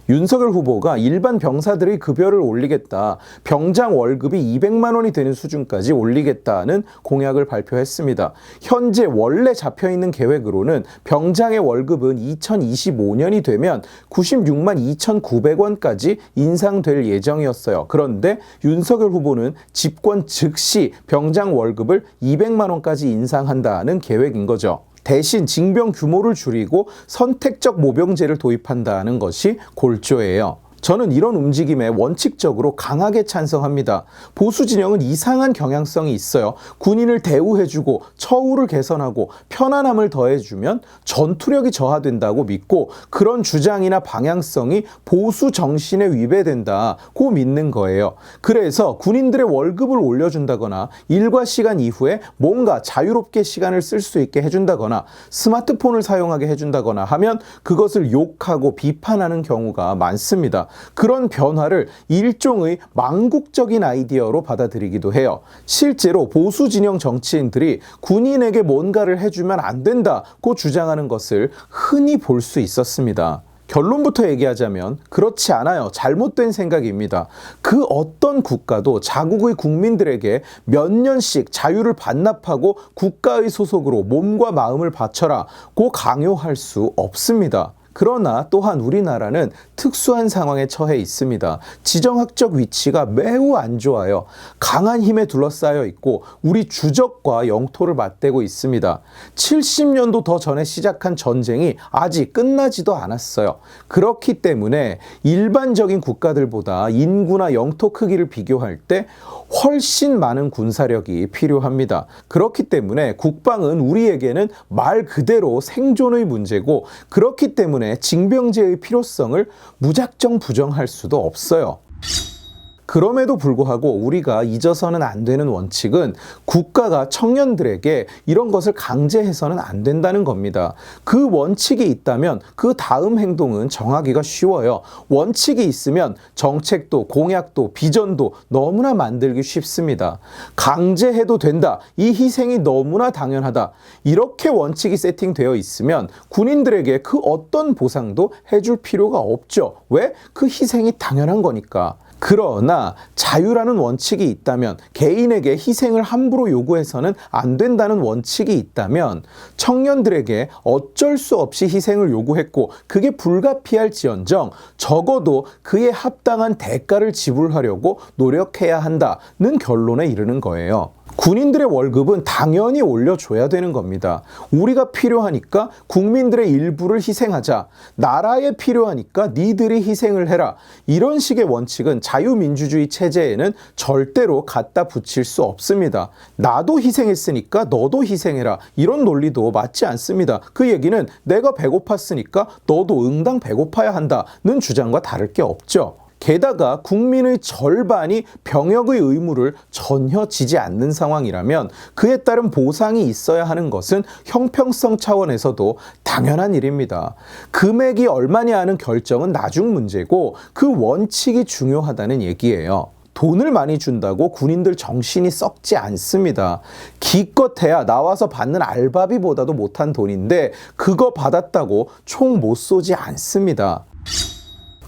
윤석열 후보가 일반 병사들의 급여를 올리겠다, 병장 월급이 200만 원이 되는 수준까지 올리겠다는 공약을 발표했습니다. 현재 원래 잡혀있는 계획으로는 병장의 월급은 2025년이 되면 96만 2,900원까지 인상될 예정이었어요. 그런데 윤석열 후보는 집권 즉시 병장 월급을 200만 원까지 인상한다는 계획인 거죠. 대신 징병 규모를 줄이고 선택적 모병제를 도입한다는 것이 골조예요. 저는 이런 움직임에 원칙적으로 강하게 찬성합니다. 보수 진영은 이상한 경향성이 있어요. 군인을 대우해주고 처우를 개선하고 편안함을 더해주면 전투력이 저하된다고 믿고 그런 주장이나 방향성이 보수 정신에 위배된다고 믿는 거예요. 그래서 군인들의 월급을 올려준다거나 일과 시간 이후에 뭔가 자유롭게 시간을 쓸 수 있게 해준다거나 스마트폰을 사용하게 해준다거나 하면 그것을 욕하고 비판하는 경우가 많습니다. 그런 변화를 일종의 망국적인 아이디어로 받아들이기도 해요. 실제로 보수 진영 정치인들이 군인에게 뭔가를 해주면 안 된다고 주장하는 것을 흔히 볼 수 있었습니다. 결론부터 얘기하자면 그렇지 않아요. 잘못된 생각입니다. 그 어떤 국가도 자국의 국민들에게 몇 년씩 자유를 반납하고 국가의 소속으로 몸과 마음을 바쳐라고 강요할 수 없습니다. 그러나 또한 우리나라는 특수한 상황에 처해 있습니다. 지정학적 위치가 매우 안 좋아요. 강한 힘에 둘러싸여 있고 우리 주적과 영토를 맞대고 있습니다. 70년도 더 전에 시작한 전쟁이 아직 끝나지도 않았어요. 그렇기 때문에 일반적인 국가들보다 인구나 영토 크기를 비교할 때 훨씬 많은 군사력이 필요합니다. 그렇기 때문에 국방은 우리에게는 말 그대로 생존의 문제고 그렇기 때문에 징병제의 필요성을 무작정 부정할 수도 없어요. 그럼에도 불구하고 우리가 잊어서는 안 되는 원칙은 국가가 청년들에게 이런 것을 강제해서는 안 된다는 겁니다. 그 원칙이 있다면 그 다음 행동은 정하기가 쉬워요. 원칙이 있으면 정책도 공약도 비전도 너무나 만들기 쉽습니다. 강제해도 된다. 이 희생이 너무나 당연하다. 이렇게 원칙이 세팅되어 있으면 군인들에게 그 어떤 보상도 해줄 필요가 없죠. 왜? 그 희생이 당연한 거니까. 그러나 자유라는 원칙이 있다면 개인에게 희생을 함부로 요구해서는 안 된다는 원칙이 있다면 청년들에게 어쩔 수 없이 희생을 요구했고 그게 불가피할지언정 적어도 그에 합당한 대가를 지불하려고 노력해야 한다는 결론에 이르는 거예요. 군인들의 월급은 당연히 올려줘야 되는 겁니다. 우리가 필요하니까 국민들의 일부를 희생하자. 나라에 필요하니까 니들이 희생을 해라. 이런 식의 원칙은 자유민주주의 체제에는 절대로 갖다 붙일 수 없습니다. 나도 희생했으니까 너도 희생해라. 이런 논리도 맞지 않습니다. 그 얘기는 내가 배고팠으니까 너도 응당 배고파야 한다는 주장과 다를 게 없죠. 게다가 국민의 절반이 병역의 의무를 전혀 지지 않는 상황이라면 그에 따른 보상이 있어야 하는 것은 형평성 차원에서도 당연한 일입니다. 금액이 얼마냐는 결정은 나중 문제고 그 원칙이 중요하다는 얘기예요. 돈을 많이 준다고 군인들 정신이 썩지 않습니다. 기껏해야 나와서 받는 알바비보다도 못한 돈인데 그거 받았다고 총 못 쏘지 않습니다.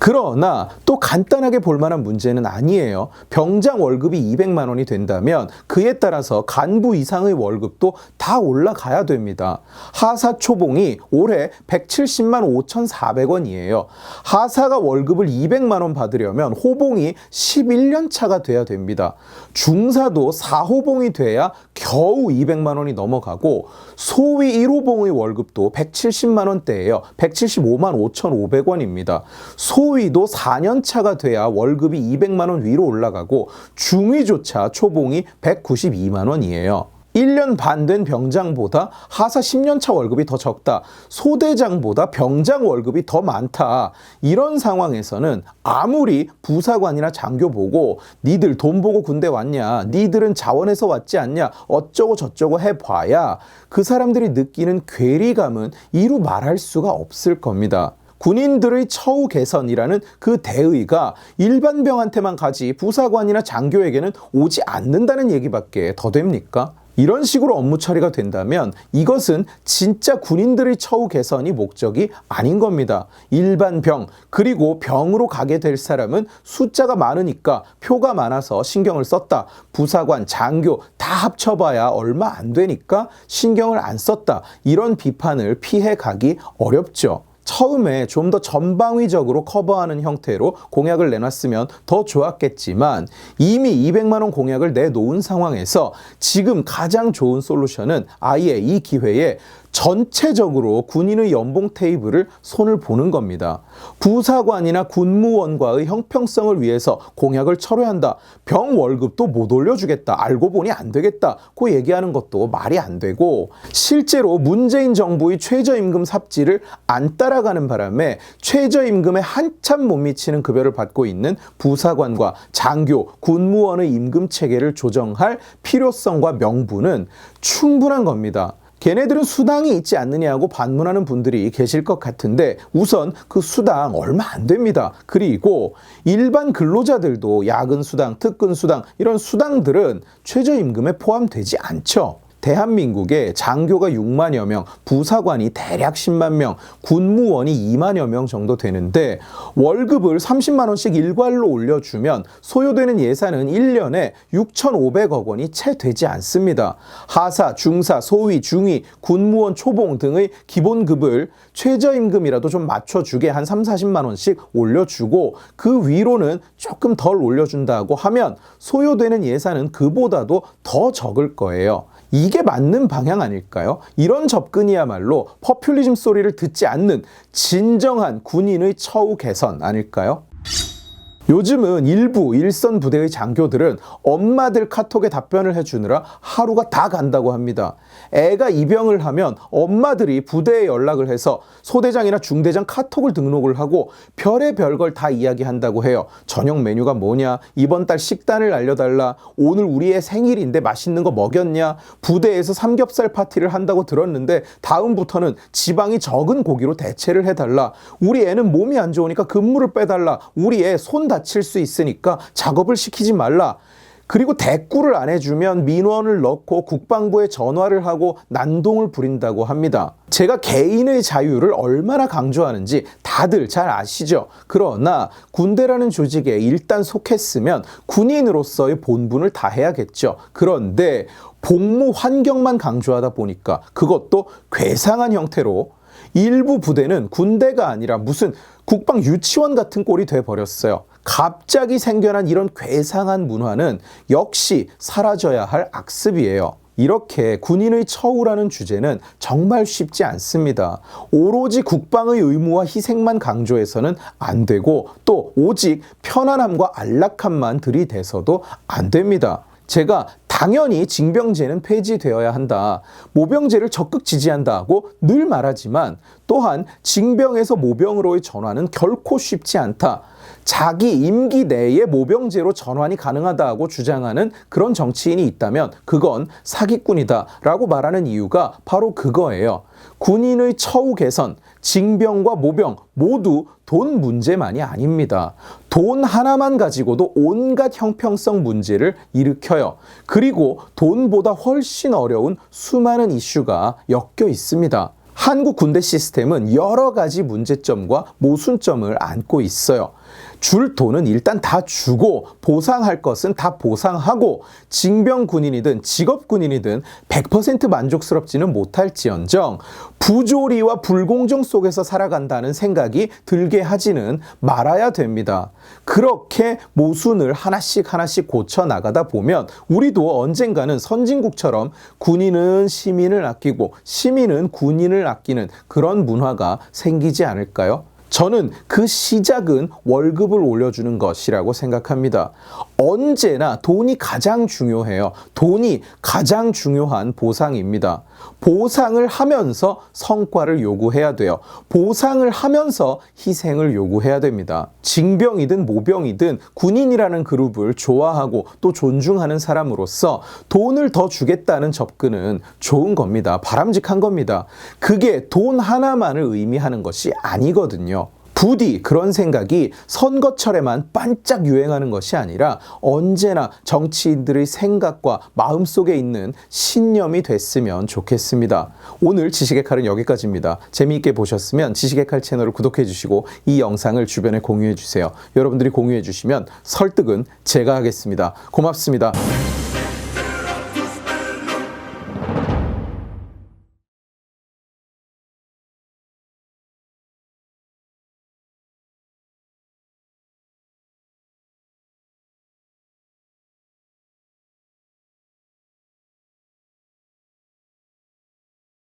그러나 또 간단하게 볼 만한 문제는 아니에요. 병장 월급이 200만 원이 된다면 그에 따라서 간부 이상의 월급도 다 올라가야 됩니다. 하사 초봉이 올해 170만 5,400원이에요. 하사가 월급을 200만 원 받으려면 호봉이 11년 차가 돼야 됩니다. 중사도 4호봉이 돼야 겨우 200만 원이 넘어가고 소위 1호봉의 월급도 170만 원대예요. 175만 5,500원입니다. 소위도 4년 차가 돼야 월급이 200만 원 위로 올라가고 중위조차 초봉이 192만 원이에요. 1년 반 된 병장보다 하사 10년 차 월급이 더 적다. 소대장보다 병장 월급이 더 많다. 이런 상황에서는 아무리 부사관이나 장교 보고 니들 돈 보고 군대 왔냐, 니들은 자원에서 왔지 않냐, 어쩌고 저쩌고 해봐야 그 사람들이 느끼는 괴리감은 이루 말할 수가 없을 겁니다. 군인들의 처우 개선이라는 그 대의가 일반병한테만 가지 부사관이나 장교에게는 오지 않는다는 얘기밖에 더 됩니까? 이런 식으로 업무 처리가 된다면 이것은 진짜 군인들의 처우 개선이 목적이 아닌 겁니다. 일반 병, 그리고 병으로 가게 될 사람은 숫자가 많으니까 표가 많아서 신경을 썼다. 부사관, 장교 다 합쳐봐야 얼마 안 되니까 신경을 안 썼다. 이런 비판을 피해 가기 어렵죠. 처음에 좀 더 전방위적으로 커버하는 형태로 공약을 내놨으면 더 좋았겠지만 이미 200만 원 공약을 내놓은 상황에서 지금 가장 좋은 솔루션은 아예 이 기회에 전체적으로 군인의 연봉 테이블을 손을 보는 겁니다. 부사관이나 군무원과의 형평성을 위해서 공약을 철회한다. 병 월급도 못 올려주겠다. 알고 보니 안 되겠다. 고 얘기하는 것도 말이 안 되고 실제로 문재인 정부의 최저임금 삽질을 안 따라가는 바람에 최저임금에 한참 못 미치는 급여를 받고 있는 부사관과 장교, 군무원의 임금 체계를 조정할 필요성과 명분은 충분한 겁니다. 걔네들은 수당이 있지 않느냐고 반문하는 분들이 계실 것 같은데 우선 그 수당 얼마 안 됩니다. 그리고 일반 근로자들도 야근 수당, 특근 수당 이런 수당들은 최저임금에 포함되지 않죠. 대한민국에 장교가 6만여 명, 부사관이 대략 10만 명, 군무원이 2만여 명 정도 되는데 월급을 30만 원씩 일괄로 올려주면 소요되는 예산은 1년에 6,500억 원이 채 되지 않습니다. 하사, 중사, 소위, 중위, 군무원, 초봉 등의 기본급을 최저임금이라도 좀 맞춰주게 한 3, 40만 원씩 올려주고 그 위로는 조금 덜 올려준다고 하면 소요되는 예산은 그보다도 더 적을 거예요. 이게 맞는 방향 아닐까요? 이런 접근이야말로 퍼퓰리즘 소리를 듣지 않는 진정한 군인의 처우 개선 아닐까요? 요즘은 일부 일선 부대의 장교들은 엄마들 카톡에 답변을 해주느라 하루가 다 간다고 합니다. 애가 입영을 하면 엄마들이 부대에 연락을 해서 소대장이나 중대장 카톡을 등록을 하고 별의별 걸 다 이야기한다고 해요. 저녁 메뉴가 뭐냐, 이번 달 식단을 알려달라, 오늘 우리 애 생일인데 맛있는 거 먹였냐, 부대에서 삼겹살 파티를 한다고 들었는데 다음부터는 지방이 적은 고기로 대체를 해달라, 우리 애는 몸이 안 좋으니까 근무를 빼달라, 우리 애 손 다칠 수 있으니까 작업을 시키지 말라. 그리고 대꾸를 안 해주면 민원을 넣고 국방부에 전화를 하고 난동을 부린다고 합니다. 제가 개인의 자유를 얼마나 강조하는지 다들 잘 아시죠? 그러나 군대라는 조직에 일단 속했으면 군인으로서의 본분을 다해야겠죠. 그런데 복무 환경만 강조하다 보니까 그것도 괴상한 형태로 일부 부대는 군대가 아니라 무슨 국방 유치원 같은 꼴이 돼버렸어요. 갑자기 생겨난 이런 괴상한 문화는 역시 사라져야 할 악습이에요. 이렇게 군인의 처우라는 주제는 정말 쉽지 않습니다. 오로지 국방의 의무와 희생만 강조해서는 안 되고 또 오직 편안함과 안락함만 들이대서도 안 됩니다. 제가 당연히 징병제는 폐지되어야 한다, 모병제를 적극 지지한다고 늘 말하지만 또한 징병에서 모병으로의 전환은 결코 쉽지 않다. 자기 임기 내에 모병제로 전환이 가능하다고 주장하는 그런 정치인이 있다면 그건 사기꾼이다 라고 말하는 이유가 바로 그거예요. 군인의 처우 개선, 징병과 모병 모두 돈 문제만이 아닙니다. 돈 하나만 가지고도 온갖 형평성 문제를 일으켜요. 그리고 돈보다 훨씬 어려운 수많은 이슈가 엮여 있습니다. 한국 군대 시스템은 여러 가지 문제점과 모순점을 안고 있어요. 줄 돈은 일단 다 주고 보상할 것은 다 보상하고 징병 군인이든 직업 군인이든 100% 만족스럽지는 못할지언정 부조리와 불공정 속에서 살아간다는 생각이 들게 하지는 말아야 됩니다. 그렇게 모순을 하나씩 고쳐 나가다 보면 우리도 언젠가는 선진국처럼 군인은 시민을 아끼고 시민은 군인을 아끼는 그런 문화가 생기지 않을까요? 저는 그 시작은 월급을 올려주는 것이라고 생각합니다. 언제나 돈이 가장 중요해요. 돈이 가장 중요한 보상입니다. 보상을 하면서 성과를 요구해야 돼요. 보상을 하면서 희생을 요구해야 됩니다. 징병이든 모병이든 군인이라는 그룹을 좋아하고 또 존중하는 사람으로서 돈을 더 주겠다는 접근은 좋은 겁니다. 바람직한 겁니다. 그게 돈 하나만을 의미하는 것이 아니거든요. 부디 그런 생각이 선거철에만 반짝 유행하는 것이 아니라 언제나 정치인들의 생각과 마음속에 있는 신념이 됐으면 좋겠습니다. 오늘 지식의 칼은 여기까지입니다. 재미있게 보셨으면 지식의 칼 채널을 구독해 주시고 이 영상을 주변에 공유해 주세요. 여러분들이 공유해 주시면 설득은 제가 하겠습니다. 고맙습니다.